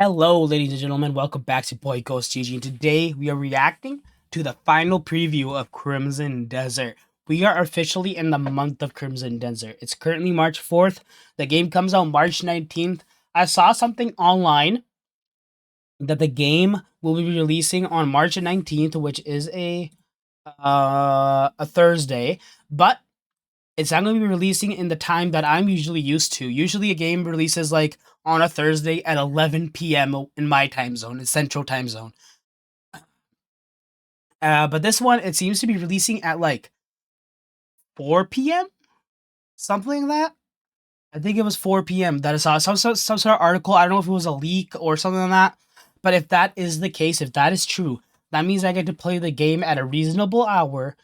Hello, ladies and gentlemen. Welcome back to Boy GhostGG. And today we are reacting to the final preview of Crimson Desert. We are officially in the month of Crimson Desert. It's currently March 4th. The game comes out March 19th. I saw something online that the game will be releasing on March 19th, which is a Thursday, but it's not going to be releasing in the time that I'm usually used to. Usually a game releases like on a Thursday at 11 p.m. in my time zone, in Central Time Zone. But this one, it seems to be releasing at like 4 p.m., something like that. I think it was 4 p.m. that I saw some sort of article. I don't know if it was a leak or something like that. But if that is the case, if that is true, that means I get to play the game at a reasonable hour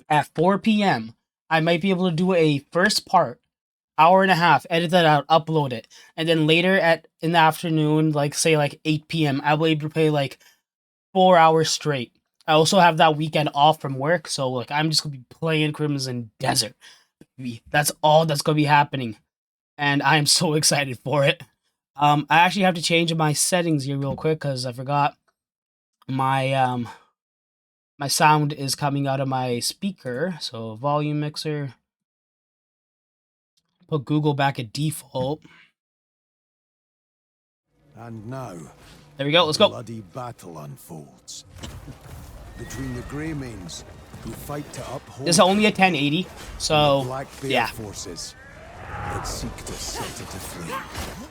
at 4 p.m. I might be able to do a first part, hour and a half, edit that out, upload it, and then later in the afternoon, like say like 8 p.m., I'll be able to play like 4 hours straight. I also have that weekend off from work, so like I'm just gonna be playing Crimson Desert. That's all that's gonna be happening, and I am so excited for it. I actually have to change my settings here real quick because I forgot my my sound is coming out of my speaker. So volume mixer. Put Google back at default. And now, There we go. Let's go. bloody battle unfolds between the Greymanes, who fight to uphold This is only a 1080, the so Black Bear yeah. forces that seek to set it aflame.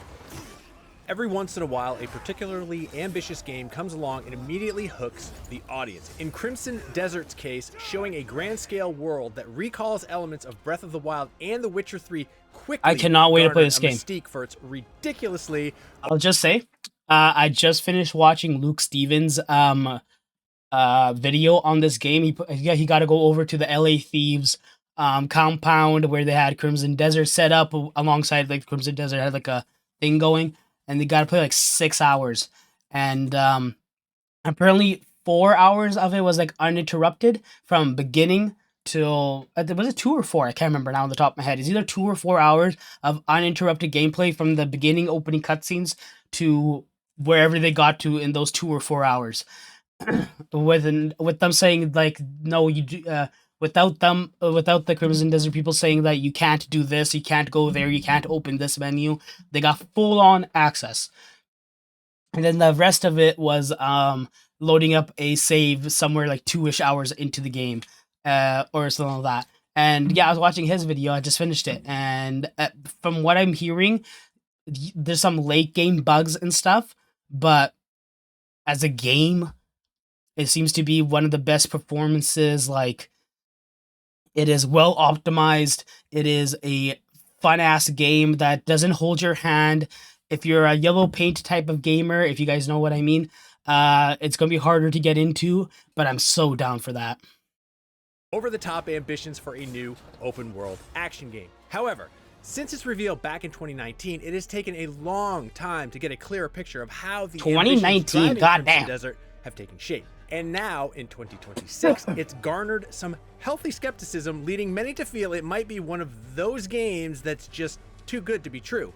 Every once in a while, a particularly ambitious game comes along and immediately hooks the audience. In Crimson Desert's case, showing a grand-scale world that recalls elements of Breath of the Wild and The Witcher 3 quickly. I cannot wait to play this game. Mystique for its ridiculously. I'll just say, I just finished watching Luke Stevens' video on this game. He got to go over to the LA Thieves compound where they had Crimson Desert set up alongside like Crimson Desert had like a thing going, and they got to play like 6 hours, and apparently 4 hours of it was like uninterrupted from beginning till was it 2 or 4? I can't remember now on the top of my head. It's either 2 or 4 hours of uninterrupted gameplay from the beginning opening cutscenes to wherever they got to in those 2 or 4 hours. with them saying like no, you do, without the Crimson Desert people saying that you can't do this, you can't go there, you can't open this menu. They got full on access, and then the rest of it was loading up a save somewhere like 2ish hours into the game, or something like that. And yeah, I was watching his video. I just finished it, and from what I'm hearing, there's some late game bugs and stuff, but as a game, it seems to be one of the best performances. Like, it is well optimized. It is a fun ass game that doesn't hold your hand. If you're a yellow paint type of gamer, if you guys know what I mean, it's gonna be harder to get into, but I'm so down for that. Over-the-top ambitions for a new open-world action game. However, since its reveal back in 2019, it has taken a long time to get a clearer picture of how the 2019, goddamn, Desert have taken shape. And now, in 2026, it's garnered some healthy skepticism, leading many to feel it might be one of those games that's just too good to be true.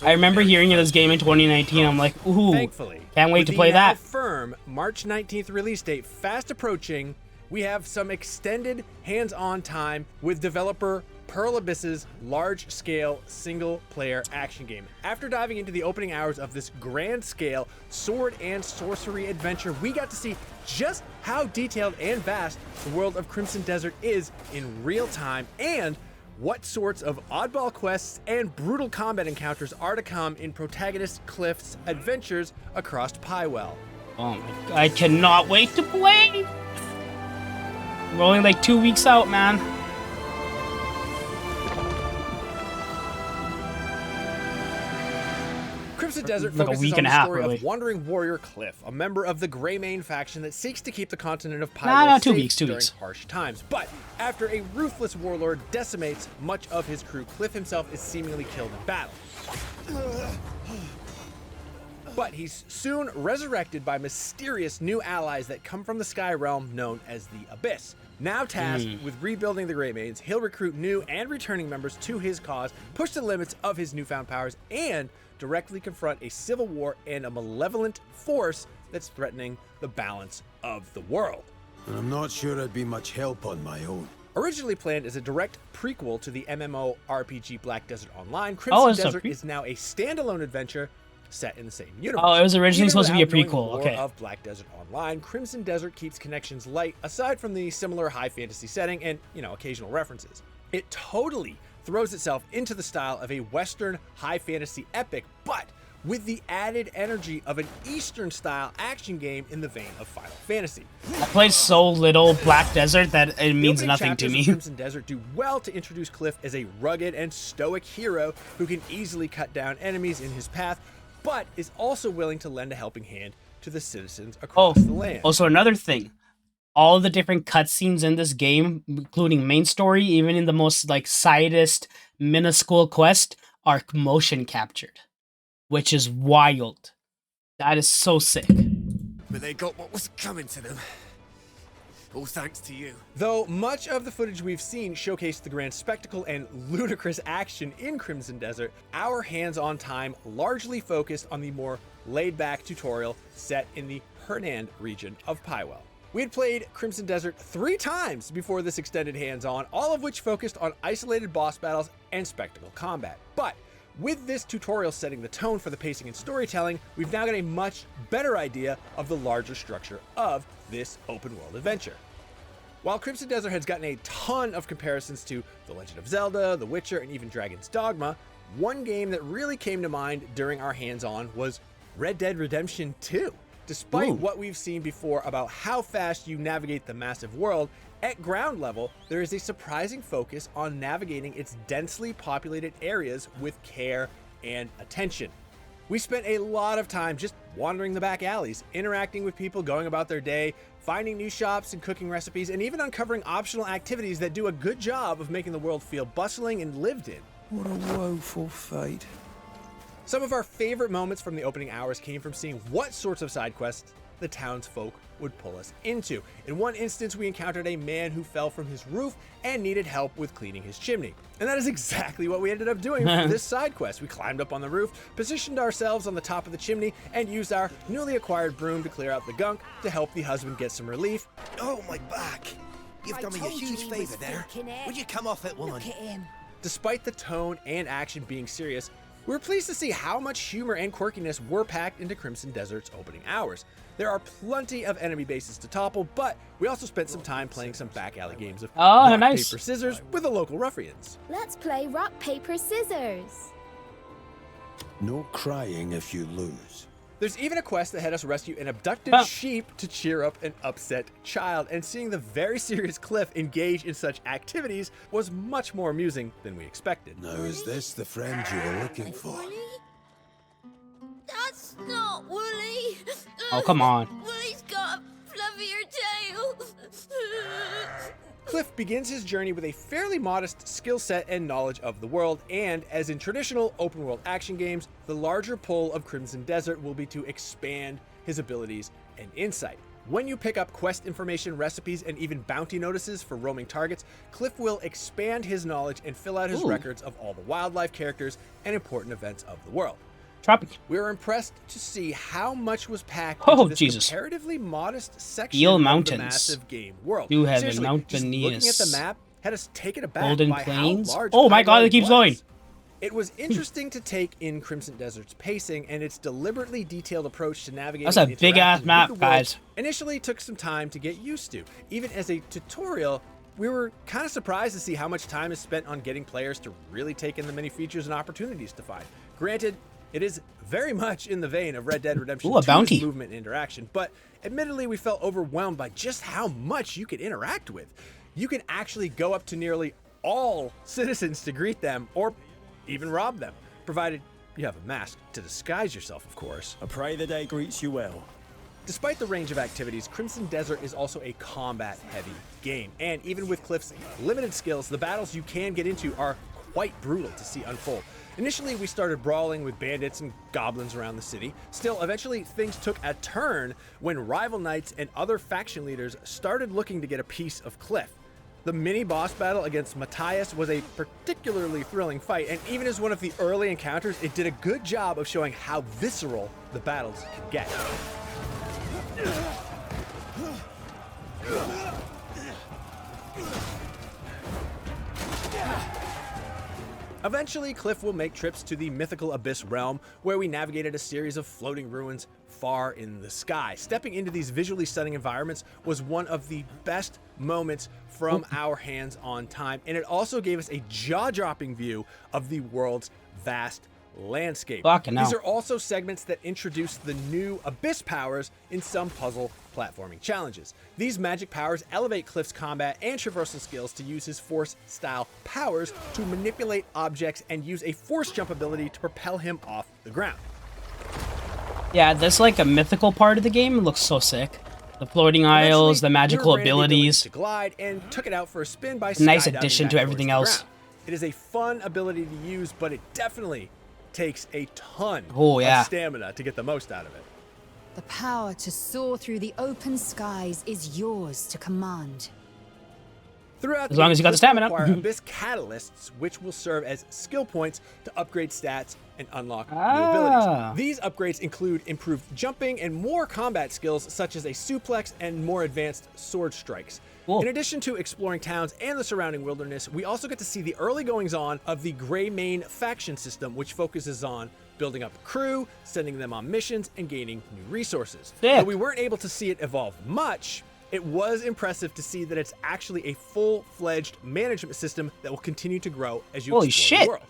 I remember hearing of this game in 2019. I'm like, ooh, thankfully, can't wait with to the play now that. firm March 19th release date fast approaching, we have some extended hands-on time with developer Pearl Abyss's large-scale single-player action game. After diving into the opening hours of this grand-scale sword and sorcery adventure, we got to see just how detailed and vast the world of Crimson Desert is in real time, and what sorts of oddball quests and brutal combat encounters are to come in protagonist Cliff's adventures across Pywell. Oh my god, I cannot wait to play! We're only like 2 weeks out, man. Crimson Desert like a focuses week on and a the half, story really. of wandering warrior Cliff, a member of the Greymane faction that seeks to keep the continent of Nah, Pyrrhus 2 safe weeks, 2 during weeks. harsh times. But after a ruthless warlord decimates much of his crew, Cliff himself is seemingly killed in battle. But he's soon resurrected by mysterious new allies that come from the Sky Realm known as the Abyss. Now tasked with rebuilding the Greymanes, he'll recruit new and returning members to his cause, push the limits of his newfound powers, and directly confront a civil war and a malevolent force that's threatening the balance of the world. And I'm not sure I'd be much help on my own. Originally planned as a direct prequel to the MMORPG Black Desert Online, Crimson Desert is now a standalone adventure set in the same universe. Oh, it was originally Even supposed to be a without knowing the prequel. lore Okay. of Black Desert Online, Crimson Desert keeps connections light, aside from the similar high fantasy setting and, occasional references. It totally throws itself into the style of a Western high fantasy epic, but with the added energy of an Eastern style action game in the vein of Final Fantasy. I played so little Black Desert that it means The opening nothing to chapters me. of Crimson Desert do well to introduce Cliff as a rugged and stoic hero who can easily cut down enemies in his path, but is also willing to lend a helping hand to the citizens across the land. Also another thing. All the different cutscenes in this game, including main story, even in the most sidest minuscule quest, are motion captured, which is wild. That is so sick. But they got what was coming to them. All thanks to you. Though much of the footage we've seen showcased the grand spectacle and ludicrous action in Crimson Desert, our hands-on time largely focused on the more laid-back tutorial set in the Hernand region of Pywell. We had played Crimson Desert 3 times before this extended hands-on, all of which focused on isolated boss battles and spectacle combat. But with this tutorial setting the tone for the pacing and storytelling, we've now got a much better idea of the larger structure of this open world adventure. While Crimson Desert has gotten a ton of comparisons to The Legend of Zelda, The Witcher, and even Dragon's Dogma, one game that really came to mind during our hands-on was Red Dead Redemption 2. Despite what we've seen before about how fast you navigate the massive world, at ground level, there is a surprising focus on navigating its densely populated areas with care and attention. We spent a lot of time just wandering the back alleys, interacting with people going about their day, finding new shops and cooking recipes, and even uncovering optional activities that do a good job of making the world feel bustling and lived in. What a woeful fate. Some of our favorite moments from the opening hours came from seeing what sorts of side quests the townsfolk would pull us into. In one instance, we encountered a man who fell from his roof and needed help with cleaning his chimney. And that is exactly what we ended up doing for this side quest. We climbed up on the roof, positioned ourselves on the top of the chimney, and used our newly acquired broom to clear out the gunk to help the husband get some relief. Oh, my back. You've done me a huge favor there. Would you come off it, woman? Despite the tone and action being serious, we're pleased to see how much humor and quirkiness were packed into Crimson Desert's opening hours. There are plenty of enemy bases to topple, but we also spent some time playing some back alley games of rock, paper, scissors with the local ruffians. Let's play rock, paper, scissors. No crying if you lose. There's even a quest that had us rescue an abducted sheep to cheer up an upset child, and seeing the very serious Cliff engage in such activities was much more amusing than we expected. Now is this the friend you were looking for? Woolly? That's not Woolly. Oh, come on. Woolly's got a fluffier tail. Cliff begins his journey with a fairly modest skill set and knowledge of the world, and as in traditional open world action games, the larger pull of Crimson Desert will be to expand his abilities and insight. When you pick up quest information, recipes, and even bounty notices for roaming targets, Cliff will expand his knowledge and fill out his records of all the wildlife, characters, and important events of the world. We were impressed to see how much was packed into this comparatively modest section of the massive game world. Do have Seriously, a mountainous. just looking at the map had us taken aback Golden by Plains. how large Oh my god, it keeps going. It was interesting to take in Crimson Desert's pacing and its deliberately detailed approach to navigating. That's a big ass map, guys. Initially took some time to get used to. Even as a tutorial, we were kind of surprised to see how much time is spent on getting players to really take in the many features and opportunities to find. Granted, it is very much in the vein of Red Dead Redemption 2's movement and interaction, but admittedly we felt overwhelmed by just how much you could interact with. You can actually go up to nearly all citizens to greet them or even rob them, provided you have a mask to disguise yourself, of course. I pray the day greets you well. Despite the range of activities, Crimson Desert is also a combat-heavy game, and even with Cliff's limited skills, the battles you can get into are quite brutal to see unfold. Initially, we started brawling with bandits and goblins around the city. Still, eventually things took a turn when rival knights and other faction leaders started looking to get a piece of Cliff. The mini boss battle against Matthias was a particularly thrilling fight, and even as one of the early encounters, it did a good job of showing how visceral the battles could get. Eventually, Cliff will make trips to the mythical Abyss realm, where we navigated a series of floating ruins far in the sky. Stepping into these visually stunning environments was one of the best moments from our hands-on time, and it also gave us a jaw-dropping view of the world's vast landscape. These are also segments that introduce the new Abyss powers in some puzzle platforming challenges. These magic powers elevate Cliff's combat and traversal skills to use his force-style powers to manipulate objects and use a force jump ability to propel him off the ground. Yeah, there's like a mythical part of the game. It looks so sick. The floating isles, the magical abilities. To glide and took it out for a spin by nice addition to everything else. It is a fun ability to use, but it definitely takes a ton of stamina to get the most out of it. The power to soar through the open skies is yours to command. Throughout as long as you got the stamina. Abyss catalysts, which will serve as skill points to upgrade stats and unlock new abilities. These upgrades include improved jumping and more combat skills, such as a suplex and more advanced sword strikes. Cool. In addition to exploring towns and the surrounding wilderness, we also get to see the early goings-on of the Greymane faction system, which focuses on building up a crew, sending them on missions, and gaining new resources. Though we weren't able to see it evolve much, it was impressive to see that it's actually a full-fledged management system that will continue to grow as you explore the world.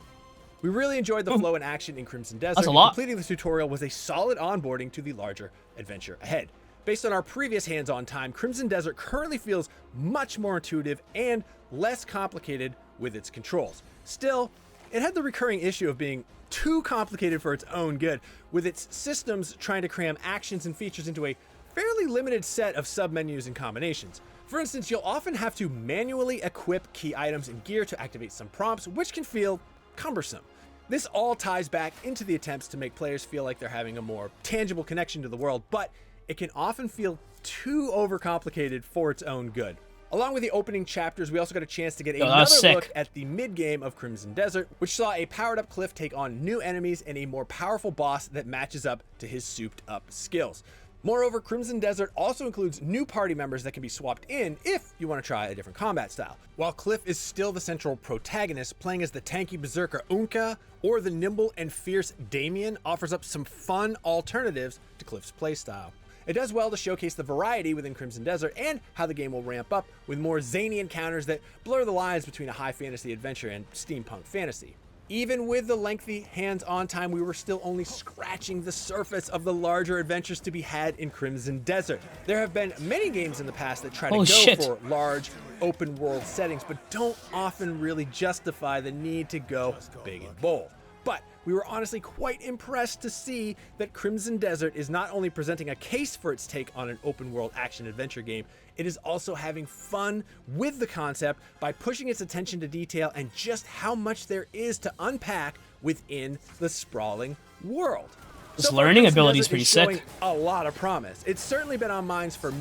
We really enjoyed the flow and action in Crimson Desert. That's a lot. Completing the tutorial was a solid onboarding to the larger adventure ahead. Based on our previous hands-on time, Crimson Desert currently feels much more intuitive and less complicated with its controls. Still, it had the recurring issue of being too complicated for its own good, with its systems trying to cram actions and features into a fairly limited set of submenus and combinations. For instance, you'll often have to manually equip key items and gear to activate some prompts, which can feel cumbersome. This all ties back into the attempts to make players feel like they're having a more tangible connection to the world, but it can often feel too overcomplicated for its own good. Along with the opening chapters, we also got a chance to get another look at the mid-game of Crimson Desert, which saw a powered-up Cliff take on new enemies and a more powerful boss that matches up to his souped-up skills. Moreover, Crimson Desert also includes new party members that can be swapped in if you want to try a different combat style. While Cliff is still the central protagonist, playing as the tanky berserker Unka or the nimble and fierce Damien offers up some fun alternatives to Cliff's playstyle. It does well to showcase the variety within Crimson Desert and how the game will ramp up with more zany encounters that blur the lines between a high fantasy adventure and steampunk fantasy. Even with the lengthy hands-on time, we were still only scratching the surface of the larger adventures to be had in Crimson Desert. There have been many games in the past that try to go for large, open-world settings, but don't often really justify the need to go big and bold. But we were honestly quite impressed to see that Crimson Desert is not only presenting a case for its take on an open-world action-adventure game, it is also having fun with the concept by pushing its attention to detail and just how much there is to unpack within the sprawling world. This learning ability is pretty sick. A lot of promise. It's certainly been on minds for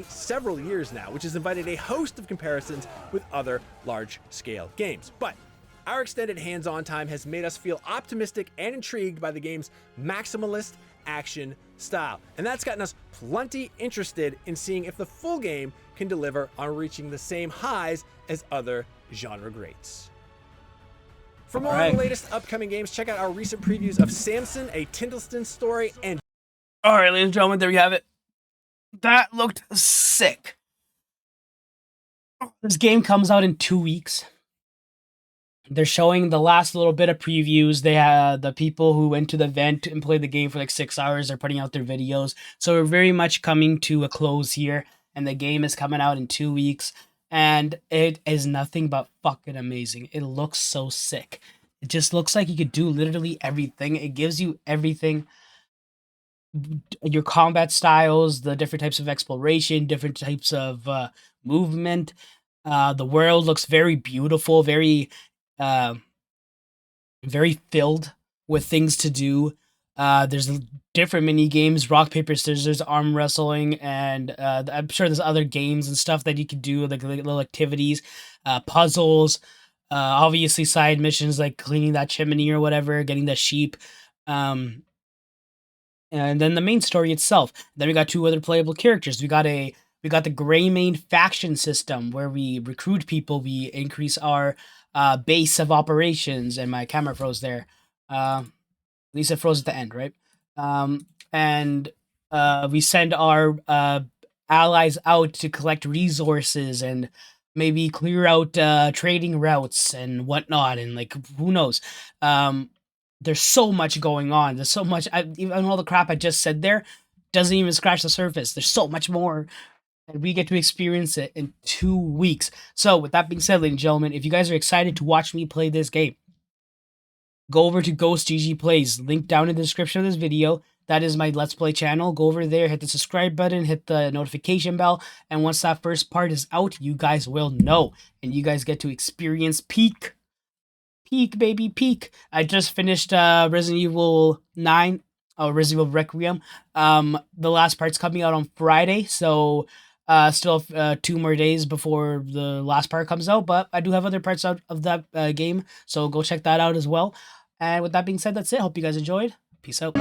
several years now, which has invited a host of comparisons with other large-scale games. But our extended hands-on time has made us feel optimistic and intrigued by the game's maximalist action style. And that's gotten us plenty interested in seeing if the full game can deliver on reaching the same highs as other genre greats. For more on the latest upcoming games, check out our recent previews of Samson, A Tindleston Story, and... Alright, ladies and gentlemen, there you have it. That looked sick. This game comes out in 2 weeks. They're showing the last little bit of previews. They had the people who went to the event and played the game for like 6 hours. They're putting out their videos. So we're very much coming to a close here. And the game is coming out in 2 weeks. And it is nothing but fucking amazing. It looks so sick. It just looks like you could do literally everything. It gives you everything. Your combat styles, the different types of exploration, different types of movement. The world looks very beautiful, very... very filled with things to do. There's different mini games, rock paper scissors, arm wrestling, and I'm sure there's other games and stuff that you could do, like little activities, puzzles, obviously side missions like cleaning that chimney or whatever, getting the sheep, um, and then the main story itself. Then we got two other playable characters. We got the Gray Main faction system where we recruit people, we increase our base of operations, and my camera froze there. At least it froze at the end, right? And we send our allies out to collect resources and maybe clear out trading routes and whatnot, and like who knows. There's so much going on. There's so much. Even all the crap I just said there doesn't even scratch the surface. There's so much more, and we get to experience it in 2 weeks. So, with that being said, ladies and gentlemen, if you guys are excited to watch me play this game, go over to GhostGG Plays, link down in the description of this video. That is my Let's Play channel. Go over there, hit the subscribe button, hit the notification bell, and once that first part is out, you guys will know, and you guys get to experience peak, baby, peak. I just finished Resident Evil 9, Resident Evil Requiem. The last part's coming out on Friday, so still 2 more days before the last part comes out, but I do have other parts out of that game, so go check that out as well. And with that being said, that's it. Hope you guys enjoyed. Peace out.